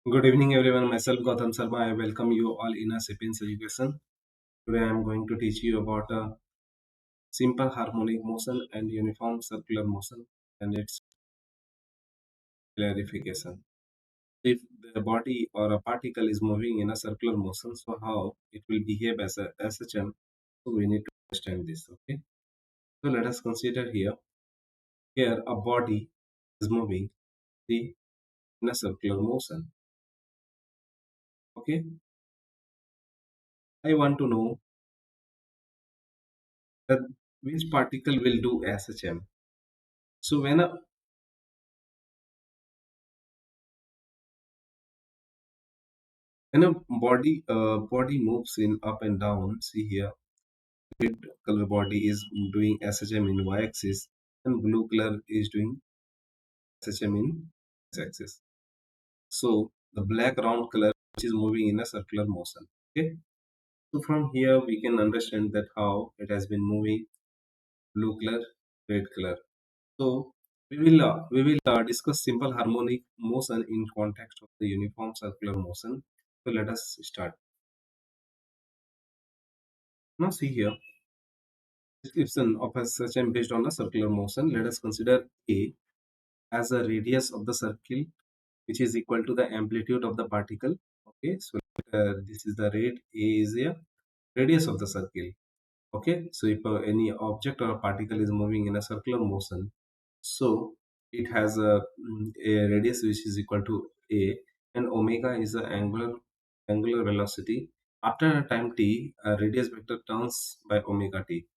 Good evening, everyone. Myself Gautam Sarma. I welcome you all in a Sapience education. Today, I am going to teach you about a simple harmonic motion and uniform circular motion and its clarification. If the body or a particle is moving in a circular motion, so how it will behave as a S.H.M. So we need to understand this. Okay. So let us consider here. Here, a body is moving the in a circular motion. Okay. I want to know that which particle will do S.H.M. So when a body moves in up and down, see here, red color body is doing SHM in y-axis and blue color is doing SHM in x-axis. So the black round color which is moving in a circular motion. Okay. So from here we can understand that how it has been moving blue color, red color. So we will discuss simple harmonic motion in context of the uniform circular motion. So let us start. Now see here. Description of a SHM based on a circular motion. Let us consider A as a radius of the circle, which is equal to the amplitude of the particle. Okay, so this is the rate. A is a radius of the circle. Okay, so if any object or a particle is moving in a circular motion, so it has a radius which is equal to A, and omega is the angular velocity. After a time t, a radius vector turns by omega t.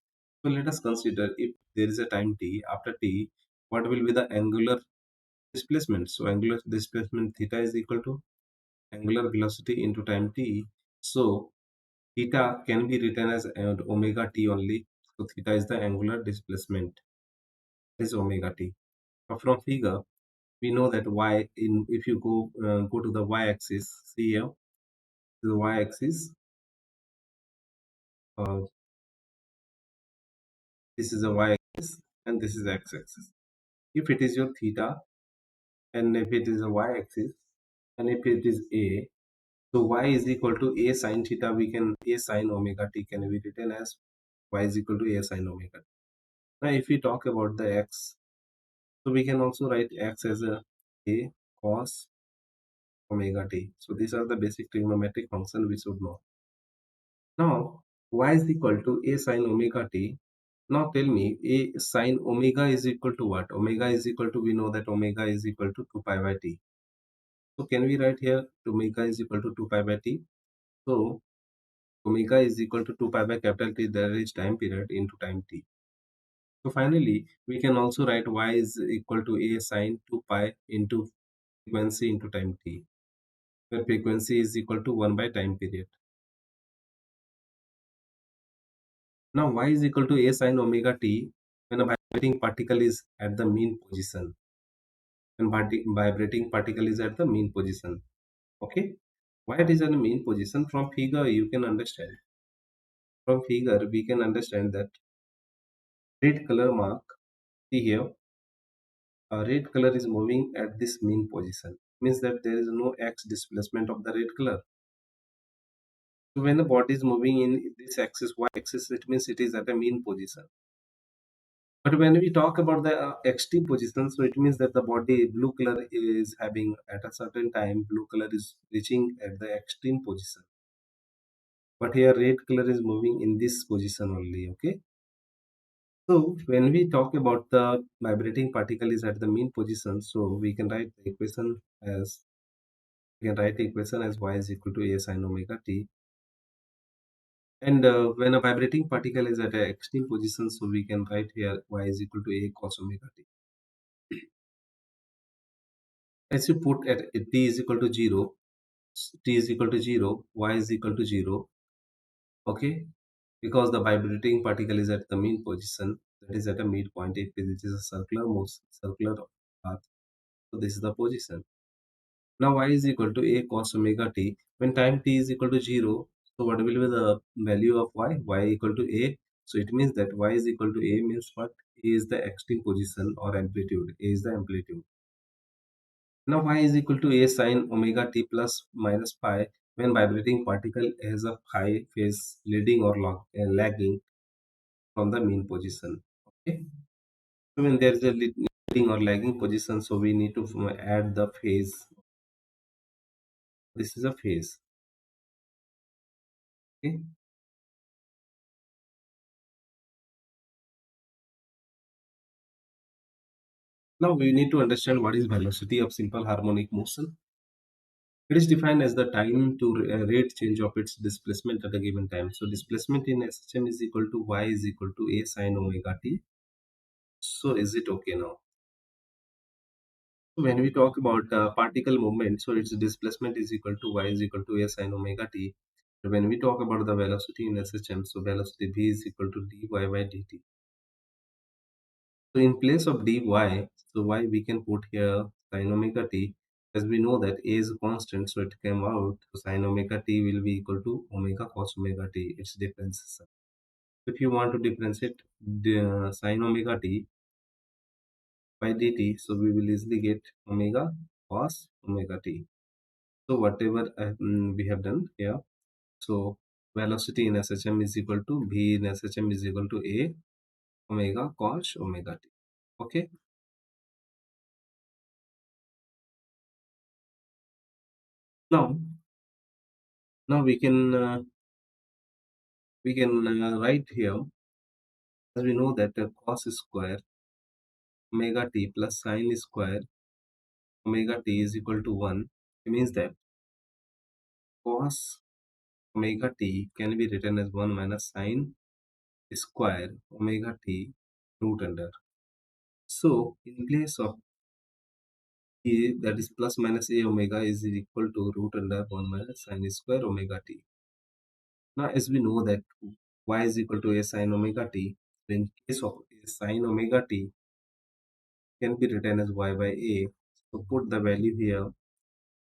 So let us consider if there is a time t, after t, what will be the angular displacement? So angular displacement theta is equal to angular velocity into time t. So theta can be written as omega t only. So theta is the angular displacement, is omega t. But from figure, we know that y in if you go to the y-axis, see here, the y-axis, uh, this is a y-axis and this is x-axis. If it is your theta and if it is a y-axis and if it is a, so y is equal to a sine theta, we can a sine omega t can be written as y is equal to a sine omega t. Now if we talk about the x, so we can also write x as a cos omega t. So these are the basic trigonometric function we should know. Now y is equal to a sine omega t. Now tell me, a sine omega is equal to what? Omega is equal to, we know that omega is equal to 2 pi by t. So can we write here omega is equal to 2 pi by t? So omega is equal to 2 pi by capital T, that is time period, into time t. So finally, we can also write y is equal to a sine 2 pi into frequency into time t, where frequency is equal to 1 by time period. Now y is equal to a sine omega t when a vibrating particle is at the mean position. When vibrating particle is at the mean position. Okay? Why it is at the mean position? From figure you can understand. From figure we can understand that red color mark, see here, red color is moving at this mean position, means that there is no x displacement of the red color. So when the body is moving in this axis, y axis, it means it is at a mean position. But when we talk about the extreme position, so it means that the body blue color is having at a certain time, blue color is reaching at the extreme position. But here red color is moving in this position only. Okay. So when we talk about the vibrating particle is at the mean position, so we can write the equation as y is equal to a sine omega t. And when a vibrating particle is at an extreme position, so we can write here y is equal to a cos omega t. As you put at t is equal to 0, t is equal to 0, y is equal to 0. Okay, because the vibrating particle is at the mean position, that is at a midpoint. If it is a circular path, so this is the position. Now y is equal to a cos omega t. When time t is equal to 0, so what will be the value of y? Y equal to a. So it means that y is equal to a means what? A is the extreme position or amplitude. A is the amplitude. Now y is equal to a sine omega t plus minus pi when vibrating particle has a phi phase leading or lagging from the mean position. Okay. So when there is a leading or lagging position, so we need to add the phase. This is a phase. Okay. Now we need to understand what is velocity of simple harmonic motion. It is defined as the time to rate change of its displacement at a given time. So displacement in S.H.M is equal to y is equal to a sine omega t. So is it okay now? When we talk about particle movement, so its displacement is equal to y is equal to a sine omega t. When we talk about the velocity in S.H.M, so velocity v is equal to dy by dt. So in place of dy, so y we can put here sine omega t. As we know that a is a constant, so it came out. So sine omega t will be equal to omega cos omega t. Its difference. If you want to differentiate the sine omega t by dt, so we will easily get omega cos omega t. So whatever we have done here, so velocity in S.H.M is equal to v in S.H.M is equal to a omega cos omega t. Okay. Now, now we can write here, as we know that cos square omega t plus sine square omega t is equal to 1. It means that cos omega t can be written as 1 minus sine square omega t root under. So in place of a, that is plus minus a omega, is equal to root under 1 minus sine square omega t. Now as we know that y is equal to a sine omega t, so in case of a sine omega t can be written as y by a. So put the value here,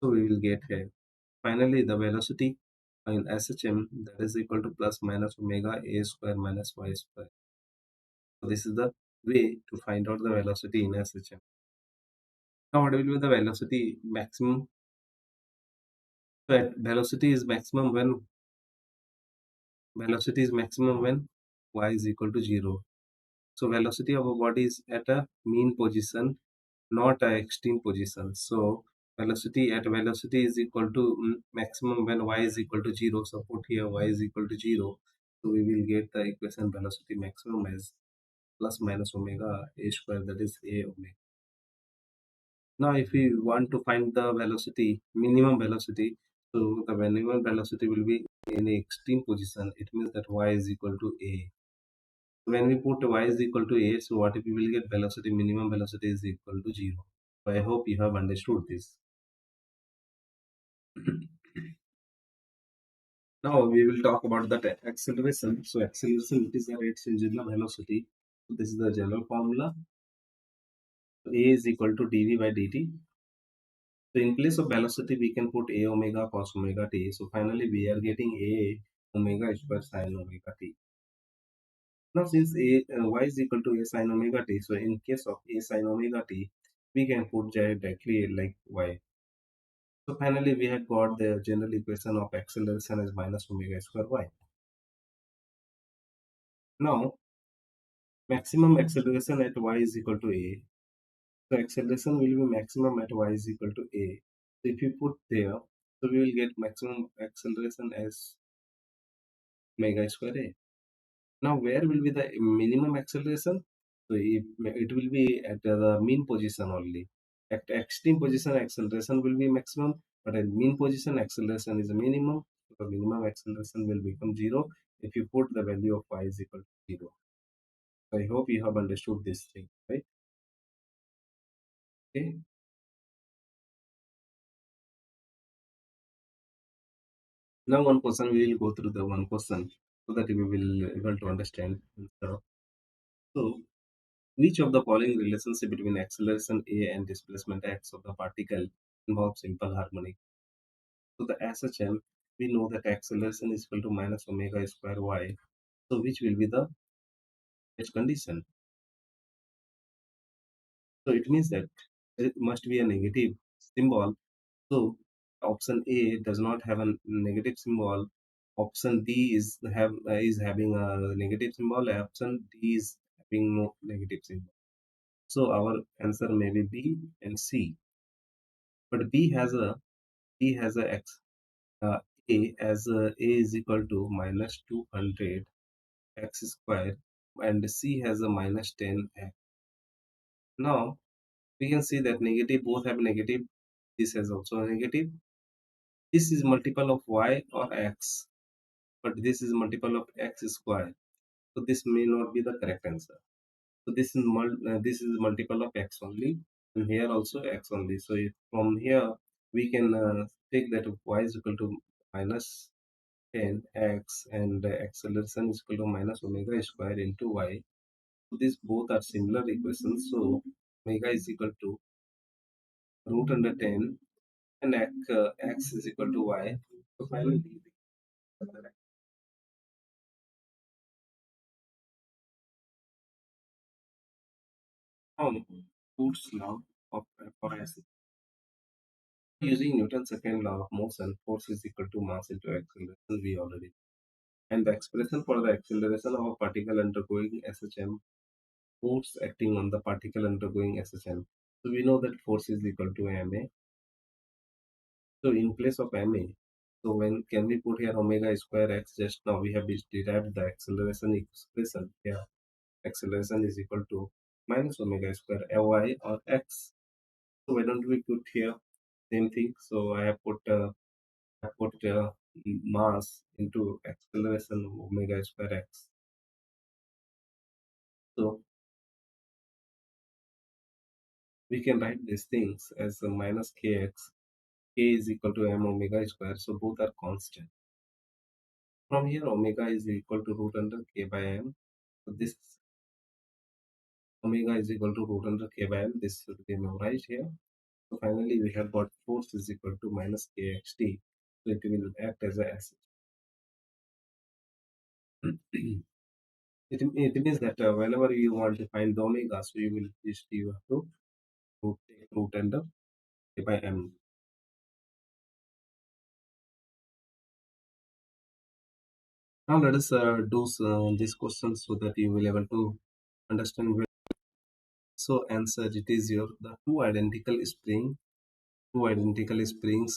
so we will get here. Finally the velocity in S.H.M, that is equal to plus minus omega a square minus y square. So this is the way to find out the velocity in S.H.M. Now what will be the velocity maximum? So velocity is maximum when y is equal to 0. So velocity of a body is at a mean position, not a extreme position. So velocity is equal to maximum when y is equal to 0. So put here y is equal to 0. So we will get the equation velocity maximum as plus minus omega a square, that is a omega. Now if we want to find the velocity, minimum velocity, so the minimum velocity will be in a extreme position. It means that y is equal to a. When we put y is equal to a, so what if we will get velocity, minimum velocity is equal to 0. So I hope you have understood this. Now we will talk about that acceleration. So acceleration, it is the rate change in the velocity. So this is the general formula. So a is equal to dv by dt. So in place of velocity, we can put a omega cos omega t. So finally, we are getting a omega square sin omega t. Now, since y is equal to a sin omega t, so in case of a sin omega t, we can put directly like y. So finally, we have got the general equation of acceleration as minus omega square y. Now, maximum acceleration at y is equal to a. So acceleration will be maximum at y is equal to a. So if you put there, so we will get maximum acceleration as omega square a. Now, where will be the minimum acceleration? So, it will be at the mean position only. At extreme position, acceleration will be maximum, but at mean position, acceleration is a minimum. So, the minimum acceleration will become 0 if you put the value of y is equal to 0. So, I hope you have understood this thing, right? Okay. Now, one question, we will go through the one question so that we will able to understand. So, which of the following relationship between acceleration A and displacement x of the particle involves simple harmonic? So the S.H.M, we know that acceleration is equal to minus omega square y. So which will be the H condition? So it means that it must be a negative. symbol. So option A does not have a negative symbol. Option D is having a negative symbol. Option D is having no negative symbol. So our answer may be B and C. But B has a x uh, A as A is equal to minus 200 x square, and C has a minus 10 x. Now we can see that negative both have negative. This has also a negative. This is multiple of y or x, but this is multiple of x square. So this may not be the correct answer. So this is multiple of x only, and here also x only. So if from here we can take that y is equal to minus 10 x, and acceleration is equal to minus omega square into y. So these both are similar equations. So omega is equal to root under 10, and x is equal to y. So finally, now Newton's law of for acid. Using Newton's second law of motion, force is equal to mass into acceleration. We already, and the expression for the acceleration of a particle undergoing S.H.M, force acting on the particle undergoing S.H.M. So we know that force is equal to ma. So in place of ma, so when can we put here omega square x? Just now we have derived the acceleration expression. Here acceleration is equal to minus omega square y or x. So why don't we put here same thing? So I put mass into acceleration of omega square x. So we can write these things as a minus kx. K is equal to m omega square. So both are constant. From here omega is equal to root under k by m. So this omega is equal to root under k by m. This should be memorized here. So finally we have got force is equal to minus kxt. So it will act as a acid. It means that whenever you want to find the omega, so you have to take root under k by m. Now let us do these questions so that you will able to understand. So answer, it is your the two identical springs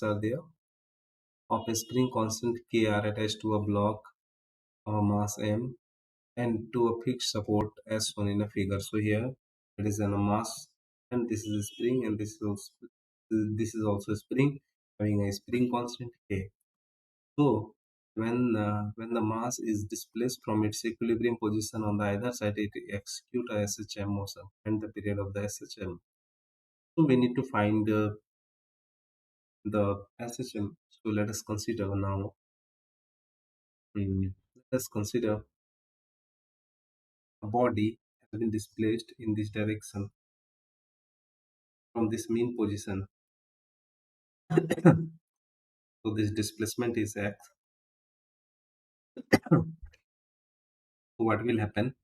are there of a spring constant K are attached to a block of mass M and to a fixed support as shown in a figure. So here it is in a mass, and this is a spring, and this is also a spring having a spring constant K. So when the mass is displaced from its equilibrium position on the either side, it execute a S.H.M motion and the period of the S.H.M. So we need to find the S.H.M. So let us consider now. Let us consider a body has been displaced in this direction from this mean position. So this displacement is x. So what will happen?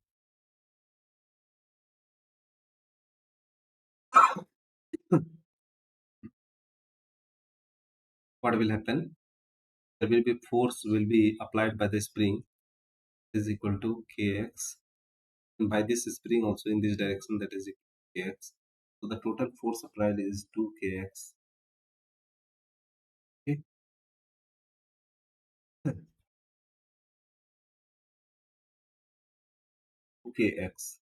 What will happen? There will be force will be applied by the spring is equal to kx, and by this spring also in this direction that is equal to kx. So the total force applied is 2kx. Okay. 2kx.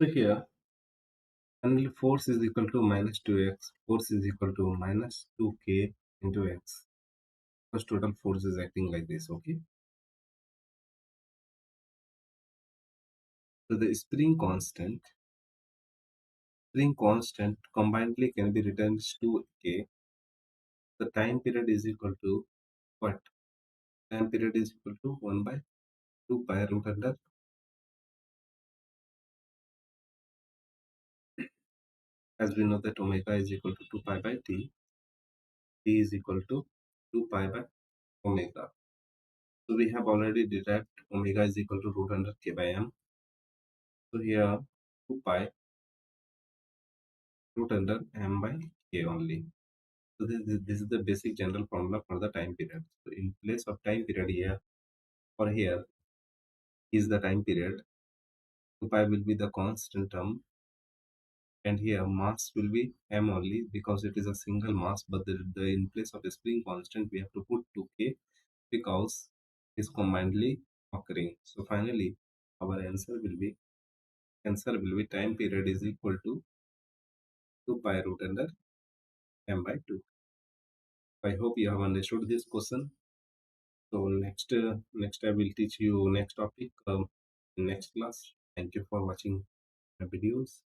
So here finally force is equal to minus 2x. Force is equal to minus 2k into x. Because total force is acting like this. Okay. So the spring constant combinedly can be written as 2k. The time period is equal to what? Time period is equal to 1 by 2 pi root under, as we know that omega is equal to 2 pi by t. T is equal to 2 pi by omega. So we have already derived omega is equal to root under k by m. So here 2 pi root under m by k only. So this is the basic general formula for the time period. So in place of time period here or here is the time period. 2 pi will be the constant term, and here mass will be m only because it is a single mass, but the in place of a spring constant we have to put 2k because it's combinedly occurring. So finally our answer will be time period is equal to 2 pi root under m by 2. I hope you have understood this question. So next I will teach you next topic in next class. Thank you for watching my videos.